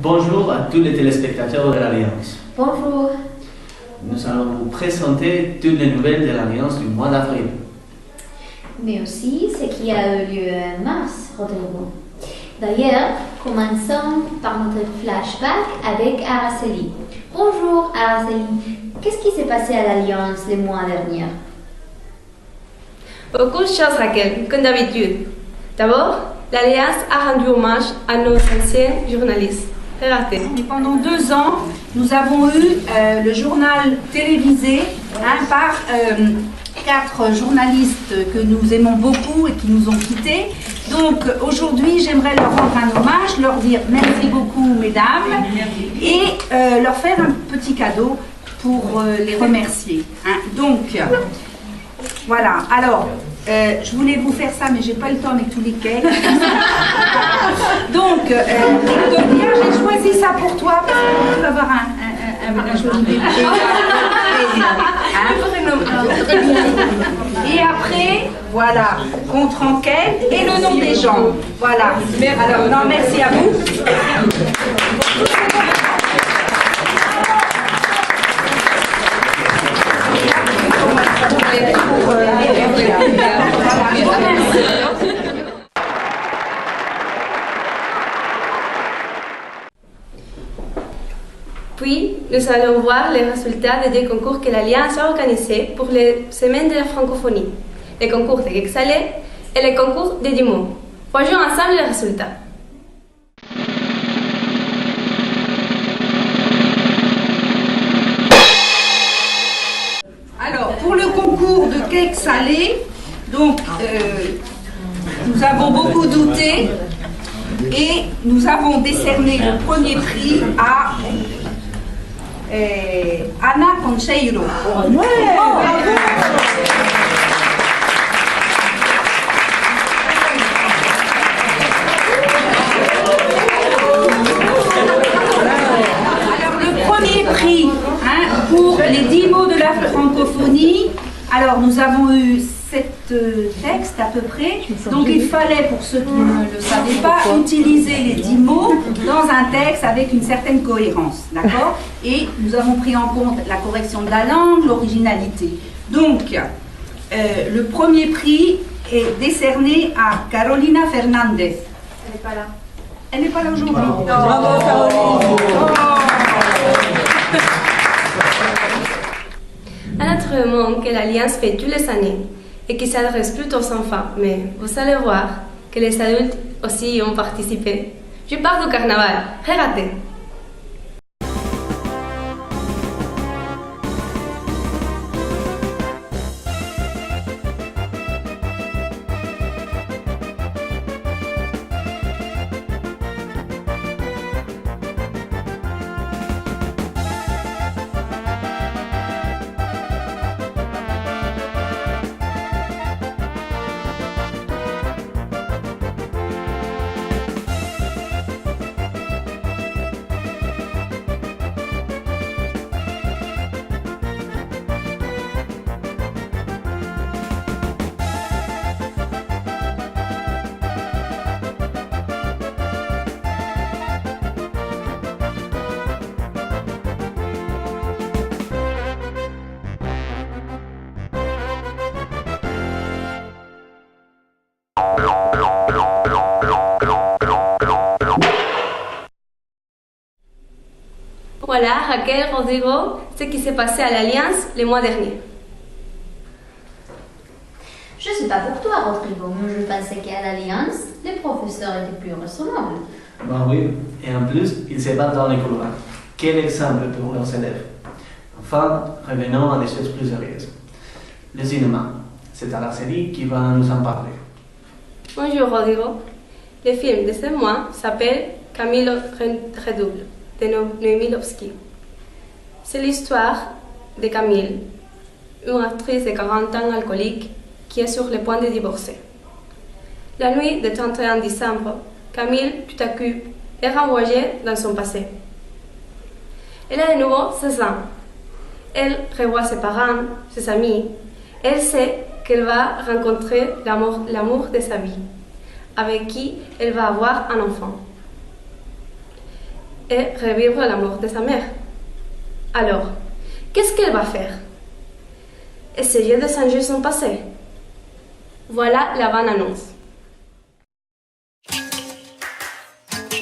Bonjour à tous les téléspectateurs de l'Alliance. Bonjour. Nous allons vous présenter toutes les nouvelles de l'Alliance du mois d'avril. Mais aussi ce qui a eu lieu en mars, Rodrigo. D'ailleurs, commençons par notre flashback avec Araceli. Bonjour Araceli. Qu'est-ce qui s'est passé à l'Alliance le mois dernier? Beaucoup de choses, Raquel, comme d'habitude. D'abord, l'Alliance a rendu hommage à nos anciens journalistes. Regardez. Et pendant 2 ans, nous avons eu le journal télévisé par 4 journalistes que nous aimons beaucoup et qui nous ont quittés. Donc aujourd'hui, j'aimerais leur rendre un hommage, leur dire merci beaucoup, mesdames, et leur faire un petit cadeau pour les remercier. Donc, voilà. Alors, je voulais vous faire ça, mais j'ai pas le temps avec tous les cakes. Donc, Victoria, j'ai choisi ça pour toi parce que tu vas avoir un joli bébé. Et après, voilà, contre enquête et le nom des gens. Voilà. Alors, non, merci à vous. Puis, nous allons voir les résultats des 2 concours que l'Alliance a organisés pour les semaines de la francophonie. Le concours de Quexalé et le concours de Dimo. Voyons ensemble les résultats. Alors, pour le concours de cake salé, donc nous avons beaucoup douté et nous avons décerné le premier prix à Ana Concheiro. Alors, le premier prix pour les 10 mots de la francophonie, alors nous avons eu 7 textes à peu près, donc il fallait, pour ceux qui ne le savaient pas, utiliser les 10 mots dans un texte avec une certaine cohérence, d'accord? Et nous avons pris en compte la correction de la langue, l'originalité. Donc, le premier prix est décerné à Carolina Fernandez. Elle n'est pas là. Elle n'est pas là aujourd'hui. Bravo, Caroline. Un autre moment que l'Alliance fait toutes les années et qui s'adresse plutôt aux enfants, mais vous allez voir que les adultes aussi y ont participé. Je parle du carnaval. Regardez. Voilà, Raquel, Rodrigo, ce qui s'est passé à l'Alliance le mois dernier. Je ne sais pas pour toi, Rodrigo, mais je pensais qu'à l'Alliance, les professeurs étaient plus raisonnables. Ben oui, et en plus, ils se battent dans les couloirs. Quel exemple pour leurs élèves. Enfin, revenons à des choses plus sérieuses. Le cinéma, c'est Araceli qui va nous en parler. Bonjour, Rodrigo. Le film de ce mois s'appelle Camilo Redouble de Noémie Lovski. C'est l'histoire de Camille, une actrice de 40 ans alcoolique qui est sur le point de divorcer. La nuit du 31 décembre, Camille, tout à coup, est renvoyée dans son passé. Elle a de nouveau 16 ans. Elle revoit ses parents, ses amis. Elle sait qu'elle va rencontrer l'amour de sa vie, avec qui elle va avoir un enfant. et revivre la mort de sa mère. Alors, qu'est-ce qu'elle va faire? Essayer de changer son passé. Voilà la bonne annonce.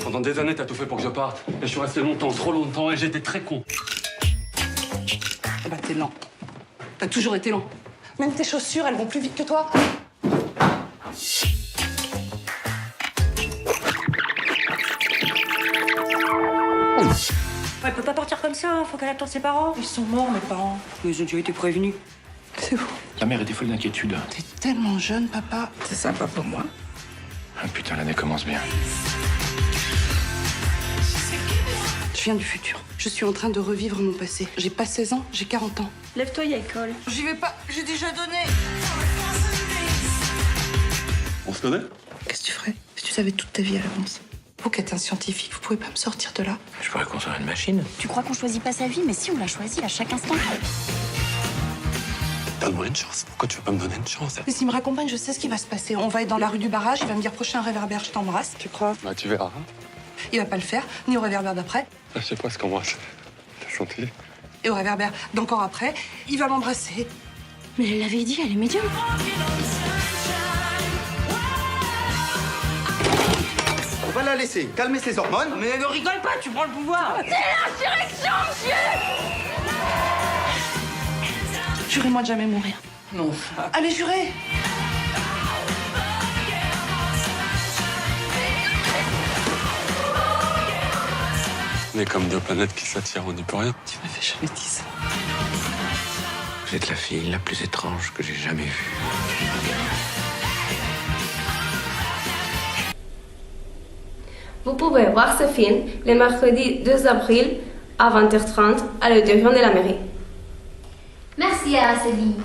Pendant des années, t'as tout fait pour que je parte. Et je suis resté longtemps, trop longtemps, et j'étais très con. Eh ben, t'es lent. T'as toujours été lent. Même tes chaussures, elles vont plus vite que toi. Elle peut pas partir comme ça, faut qu'elle attende ses parents. Ils sont morts, mes parents. Ils ont déjà été prévenus. C'est bon. Ta mère était folle d'inquiétude. T'es tellement jeune, papa. C'est sympa pour moi. Ah putain, l'année commence bien. Je viens du futur. Je suis en train de revivre mon passé. J'ai pas 16 ans, j'ai 40 ans. Lève-toi, y a école. J'y vais pas, j'ai déjà donné. On se connaît? Qu'est-ce que tu ferais si tu savais toute ta vie à l'avance? Vous qui êtes un scientifique, vous pouvez pas me sortir de là? Je pourrais construire une machine. Tu crois qu'on choisit pas sa vie, mais si on la choisit à chaque instant. Donne-moi une chance. Pourquoi tu veux pas me donner une chance? Mais s'il me raccompagne, je sais ce qui va se passer. On va être dans la rue du barrage, il va me dire prochain réverbère, je t'embrasse. Tu crois? Bah, tu verras. Il va pas le faire, ni au réverbère d'après. Je sais pas ce qu'on voit. T'as senti? Et au réverbère d'encore après, il va m'embrasser. Mais elle l'avait dit, elle est médium. On va la laisser calmer ses hormones. Mais ne rigole pas, tu prends le pouvoir. Jurez-moi de jamais mourir. Non. Allez, jurez! On est comme deux planètes qui s'attirent, on n'y peut rien. Tu m'as fait jamais dit ça. Vous êtes la fille la plus étrange que j'ai jamais vue. Vous pouvez voir ce film le mercredi 2 avril à 20h30 à l'auditorium de la mairie. Merci Araceli.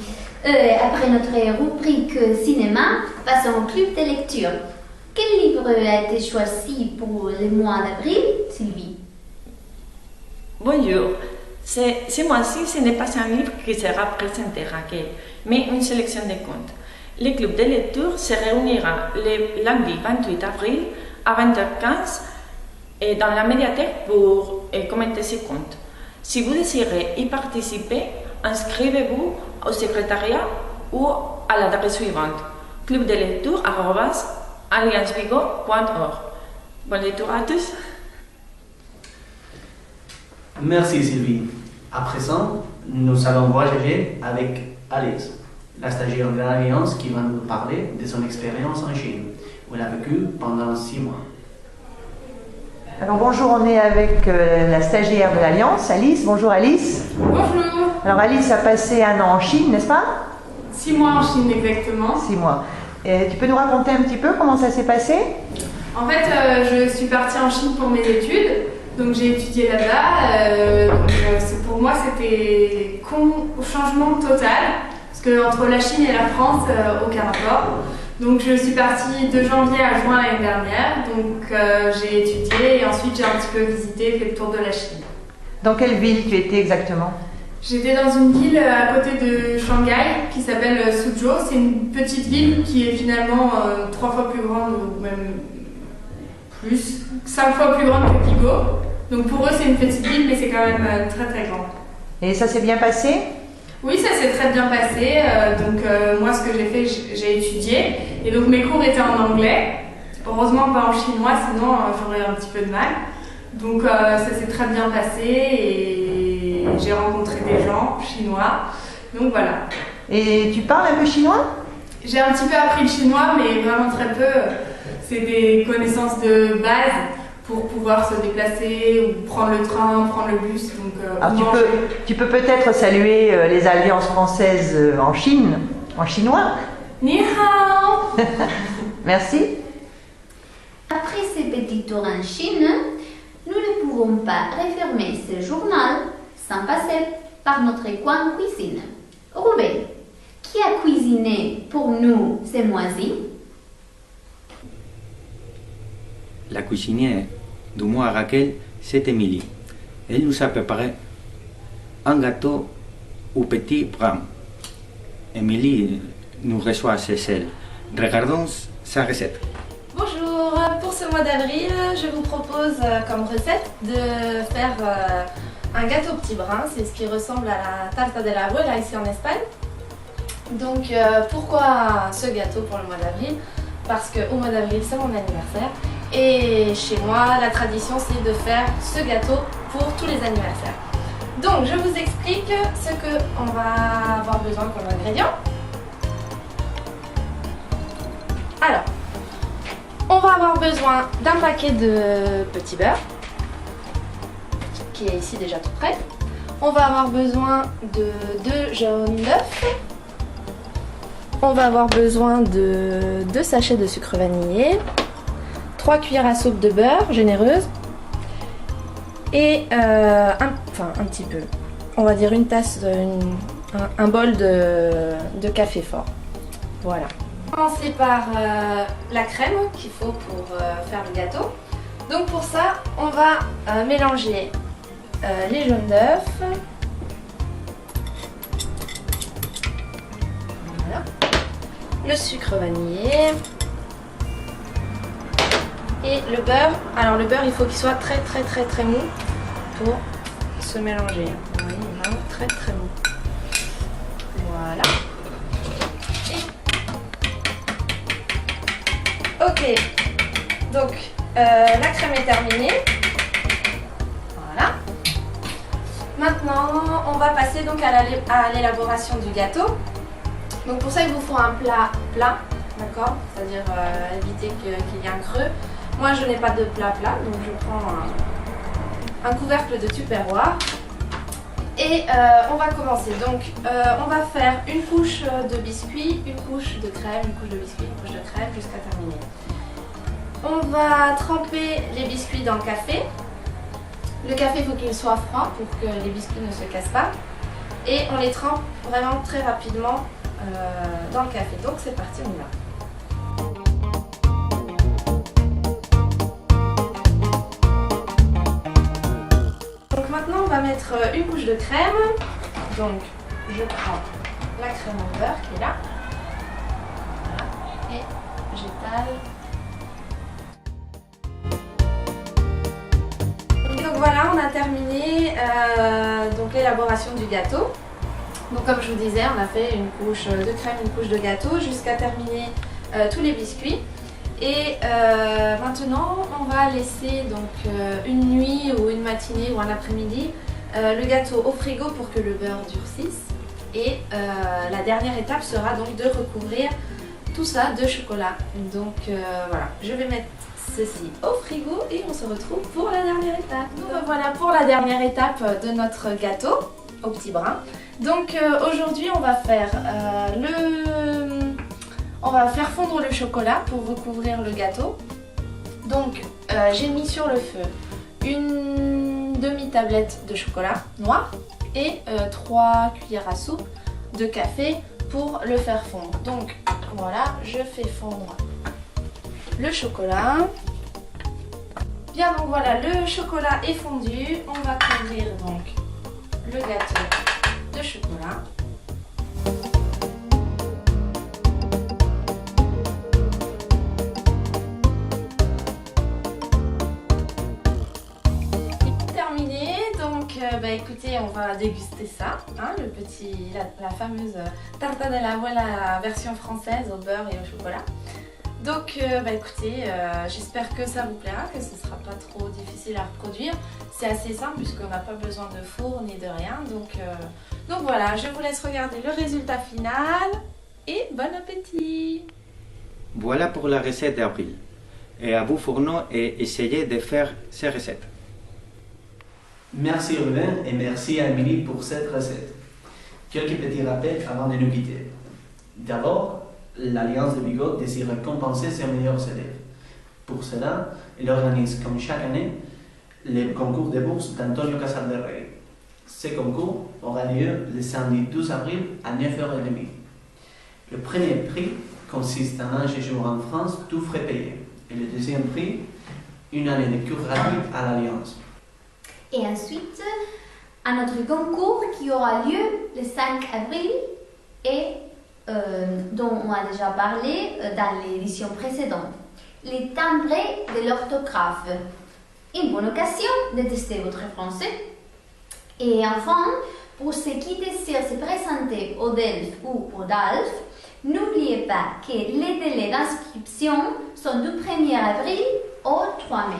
Après notre rubrique cinéma, passons au club de lecture. Quel livre a été choisi pour le mois d'avril, Sylvie? Bonjour. Ce mois-ci, ce n'est pas un livre qui sera présenté, Raquel, mais une sélection de contes. Le club de lecture se réunira le lundi 28 avril à 20h15 et dans la médiathèque pour commenter ces contes. Si vous désirez y participer, inscrivez-vous au secrétariat ou à l'adresse suivante clubdelecture@alliancevigo.org. Bonne lecture à tous. Merci Sylvie. À présent, nous allons voyager avec Alice, la stagiaire de l'Alliance qui va nous parler de son expérience en Chine, où elle a vécu pendant 6 mois. Alors bonjour, on est avec la stagiaire de l'Alliance, Alice. Bonjour Alice. Bonjour. Alors Alice a passé 1 an en Chine, n'est-ce pas? 6 mois en Chine exactement. 6 mois. Et tu peux nous raconter un petit peu comment ça s'est passé? En fait, je suis partie en Chine pour mes études. Donc j'ai étudié là-bas. Pour moi, c'était changement total. Parce qu'entre la Chine et la France, aucun rapport. Donc je suis partie de janvier à juin l'année dernière. Donc j'ai étudié et ensuite j'ai un petit peu visité, fait le tour de la Chine. Dans quelle ville tu étais exactement? J'étais dans une ville à côté de Shanghai qui s'appelle Suzhou. C'est une petite ville qui est finalement 3 fois plus grande, ou même plus, 5 fois plus grande que Pigo. Donc pour eux c'est une petite ville, mais c'est quand même très très grand. Et ça s'est bien passé? Oui, ça s'est très bien passé. Moi ce que j'ai fait, j'ai étudié. Et donc mes cours étaient en anglais. Heureusement pas en chinois, sinon j'aurais un petit peu de mal. Donc ça s'est très bien passé et j'ai rencontré des gens chinois. Donc voilà. Et tu parles un peu chinois? J'ai un petit peu appris le chinois, mais vraiment très peu. C'est des connaissances de base pour pouvoir se déplacer ou prendre le train, prendre le bus. Donc, alors tu peux peut-être saluer les alliances françaises en Chine, en chinois. Ni hao. Merci. Après ce petit tour en Chine, nous ne pouvons pas refermer ce journal sans passer par notre coin cuisine. Ruben, qui a cuisiné pour nous ce mois-ci? La cuisinière du mois Raquel, c'est Émilie. Elle nous a préparé un gâteau au petit brin. nous reçoit chez elle. Regardons sa recette. Bonjour, pour ce mois d'avril, je vous propose comme recette de faire un gâteau petit brin. C'est ce qui ressemble à la tarta de la abuela ici en Espagne. Donc pourquoi ce gâteau pour le mois d'avril? Parce qu'au mois d'avril c'est mon anniversaire et chez moi la tradition c'est de faire ce gâteau pour tous les anniversaires. Donc je vous explique ce qu'on va avoir besoin comme ingrédients. Alors, on va avoir besoin d'un paquet de petit beurre qui est ici déjà tout prêt. On va avoir besoin de 2 jaunes d'œufs. On va avoir besoin de 2 sachets de sucre vanillé, 3 cuillères à soupe de beurre généreuse et un petit peu, on va dire une tasse, un bol de café fort. Voilà. On va commencer par la crème qu'il faut pour faire le gâteau. Donc pour ça, on va mélanger les jaunes d'œufs. Voilà. Le sucre vanillé et le beurre. Alors le beurre, il faut qu'il soit très mou pour se mélanger. Vous voyez, vraiment très mou. Voilà. Ok, donc la crème est terminée. Voilà. Maintenant, on va passer donc à l'élaboration du gâteau. Donc pour ça, il vous faut un plat plat, d'accord? C'est-à-dire éviter qu'il y ait un creux. Moi, je n'ai pas de plat plat, donc je prends un couvercle de Tupperware. Et on va commencer. Donc on va faire une couche de biscuit, une couche de crème, une couche de biscuit, une couche de crème jusqu'à terminer. On va tremper les biscuits dans le café. Le café, il faut qu'il soit froid pour que les biscuits ne se cassent pas. Et on les trempe vraiment très rapidement dans le café. Donc c'est parti, on y va. Donc maintenant on va mettre une couche de crème. Donc je prends la crème au beurre qui est là. Voilà. Et j'étale. Donc voilà, on a terminé donc l'élaboration du gâteau. Donc comme je vous disais, on a fait une couche de crème, une couche de gâteau jusqu'à terminer tous les biscuits. Et maintenant, on va laisser donc une nuit ou une matinée ou un après-midi le gâteau au frigo pour que le beurre durcisse. Et la dernière étape sera donc de recouvrir tout ça de chocolat. Donc voilà, je vais mettre ceci au frigo et on se retrouve pour la dernière étape. Donc voilà pour la dernière étape de notre gâteau au petit brin. Donc aujourd'hui on va faire on va faire fondre le chocolat pour recouvrir le gâteau. Donc j'ai mis sur le feu une demi-tablette de chocolat noir et 3 cuillères à soupe de café pour le faire fondre. Donc voilà, je fais fondre le chocolat. Bien, donc voilà, le chocolat est fondu. On va couvrir donc le gâteau de chocolat. Terminé, donc écoutez, on va déguster ça, hein, la fameuse tarta de la abuela version française au beurre et au chocolat. Donc écoutez, j'espère que ça vous plaira, que ce ne sera pas trop difficile à reproduire. C'est assez simple puisqu'on n'a pas besoin de four ni de rien. Donc voilà, je vous laisse regarder le résultat final et bon appétit! Voilà pour la recette d'avril. Et à vous fourneaux et essayez de faire ces recettes. Merci Ruben et merci à Émilie pour cette recette. Quelques petits rappels avant de nous quitter. D'abord, l'Alliance de Vigo désire récompenser ses meilleurs élèves. Pour cela, elle organise comme chaque année le concours de bourse d'Antonio Casal del Rey. Ce concours aura lieu le samedi 12 avril à 9h30. Le premier prix consiste en un séjour en France, tout frais payé. Et le deuxième prix, une année de cours gratuits à l'Alliance. Et ensuite, un autre concours qui aura lieu le 5 avril et dont on a déjà parlé dans l'édition précédente. les timbrés de l'orthographe. Une bonne occasion de tester votre français. Et enfin, pour ceux qui désirent se présenter au DELF ou au DALF, n'oubliez pas que les délais d'inscription sont du 1er avril au 3 mai.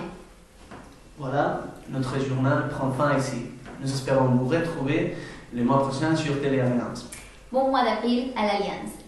Voilà, notre journal prend fin ici. Nous espérons vous retrouver le mois prochain sur Télé Alliance. Bon mois d'avril à l'Alliance.